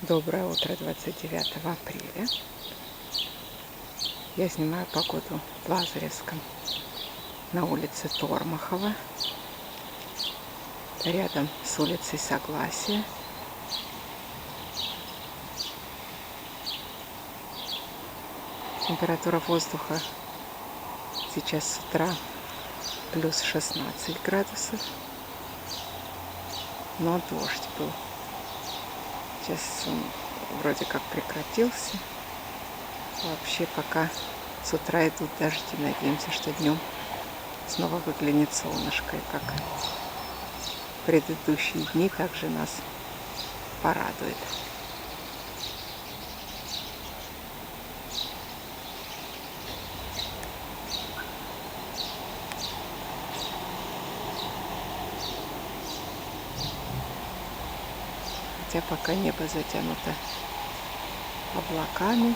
Доброе утро 29 апреля. Я снимаю погоду в Лазаревском на улице Тормахова, рядом с улицей Согласия. Температура воздуха сейчас с утра плюс 16 градусов, но дождь был. Сейчас он вроде как прекратился. Вообще пока с утра идут дожди. Надеемся, что днем снова выглянет солнышко. И как предыдущие дни также нас порадует. Хотя пока небо затянуто облаками.